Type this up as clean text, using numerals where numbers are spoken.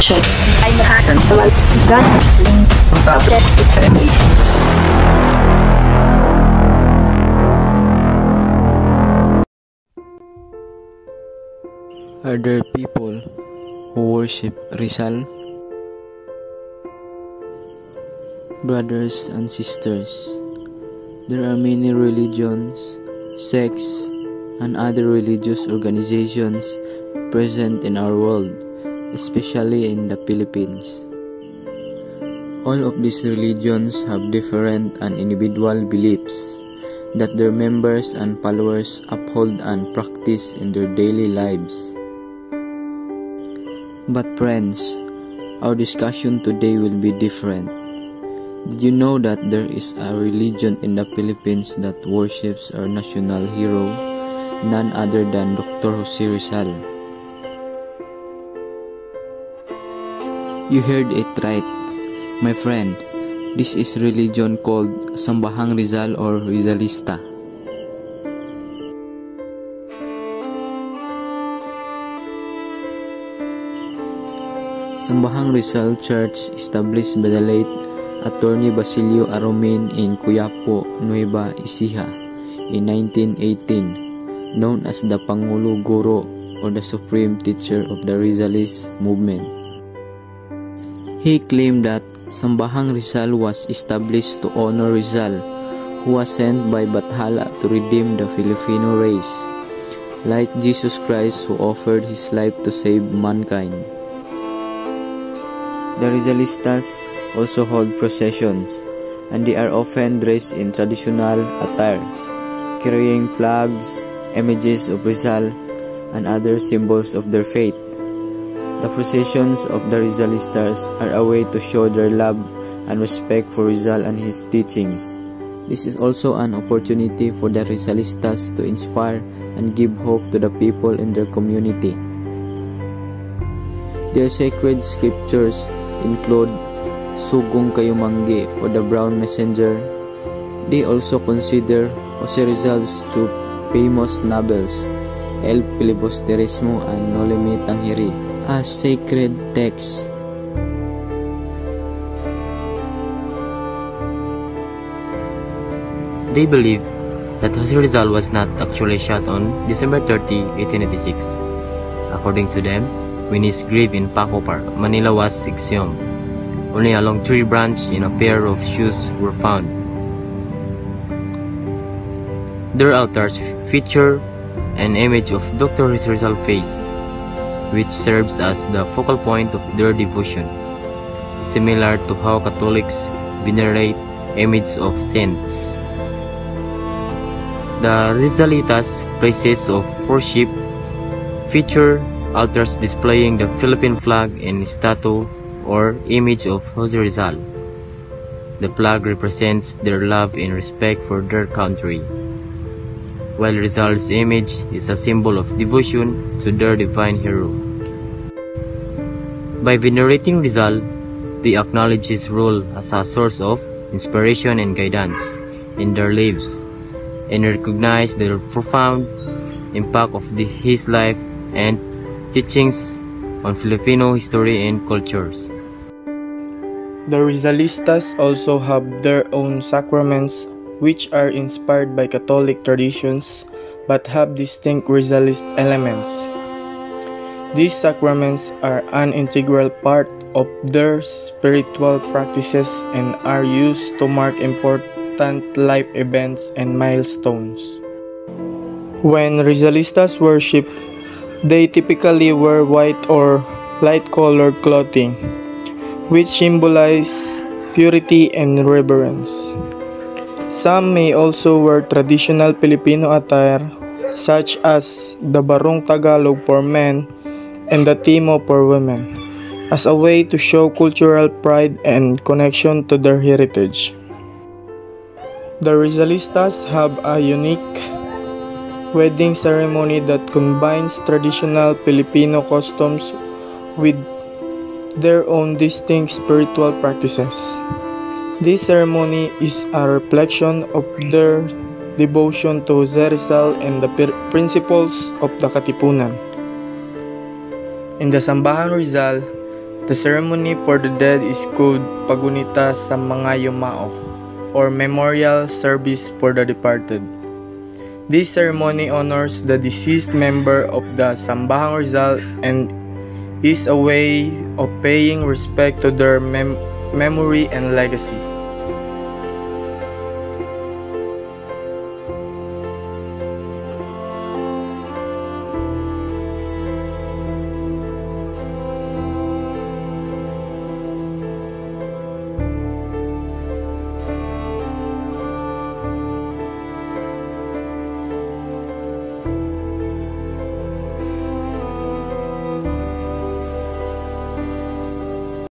Education ay nakasan tuwalgan progress. Are there people who worship Rizal? Brothers and sisters, there are many religions, sects, and other religious organizations present in our world, especially in the Philippines. All of these religions have different and individual beliefs that their members and followers uphold and practice in their daily lives. But friends, our discussion today will be different. Did you know that there is a religion in the Philippines that worships our national hero, none other than Dr. Jose Rizal? You heard it right, my friend. This is religion called Sambahang Rizal or Rizalista. Sambahang Rizal Church, established by the late Attorney Basilio Aromin in Quiapo, Nueva Ecija in 1918, known as the Pangulo Guro or the Supreme Teacher of the Rizalist movement. He claimed that Sambahang Rizal was established to honor Rizal, who was sent by Bathala to redeem the Filipino race, like Jesus Christ who offered his life to save mankind. The Rizalistas also hold processions, and they are often dressed in traditional attire, carrying flags, images of Rizal, and other symbols of their faith. The processions of the Rizalistas are a way to show their love and respect for Rizal and his teachings. This is also an opportunity for the Rizalistas to inspire and give hope to the people in their community. Their sacred scriptures include Sugong Kayumanggi or the Brown Messenger. They also consider Jose Rizal's two famous novels, El Filibusterismo and Nolime Tanghiri, as sacred texts. They believe that Jose Rizal was not actually shot on December 30, 1886. According to them, when his grave in Paco Park, Manila was exhumed, only a long tree branch and a pair of shoes were found. Their altars feature an image of Dr. Jose Rizal's face, which serves as the focal point of their devotion, similar to how Catholics venerate images of saints. The Rizalitas' places of worship feature altars displaying the Philippine flag and statue or image of Jose Rizal. The flag represents their love and respect for their country, while Rizal's image is a symbol of devotion to their divine hero. By venerating Rizal, they acknowledge his role as a source of inspiration and guidance in their lives, and recognize the profound impact of his life and teachings on Filipino history and cultures. The Rizalistas also have their own sacraments, which are inspired by Catholic traditions but have distinct Rizalist elements. These sacraments are an integral part of their spiritual practices and are used to mark important life events and milestones. When Rizalistas worship, they typically wear white or light-colored clothing, which symbolize purity and reverence. Some may also wear traditional Filipino attire, such as the Barong Tagalog for men and the Timo for women, as a way to show cultural pride and connection to their heritage. The Rizalistas have a unique wedding ceremony that combines traditional Filipino customs with their own distinct spiritual practices. This ceremony is a reflection of their devotion to Jose Rizal and the principles of the Katipunan. In the Sambahang Rizal, The ceremony for the dead is called Pagunita sa mga Yumao, or Memorial Service for the Departed. This ceremony honors the deceased member of the Sambahang Rizal and is a way of paying respect to their memory and legacy.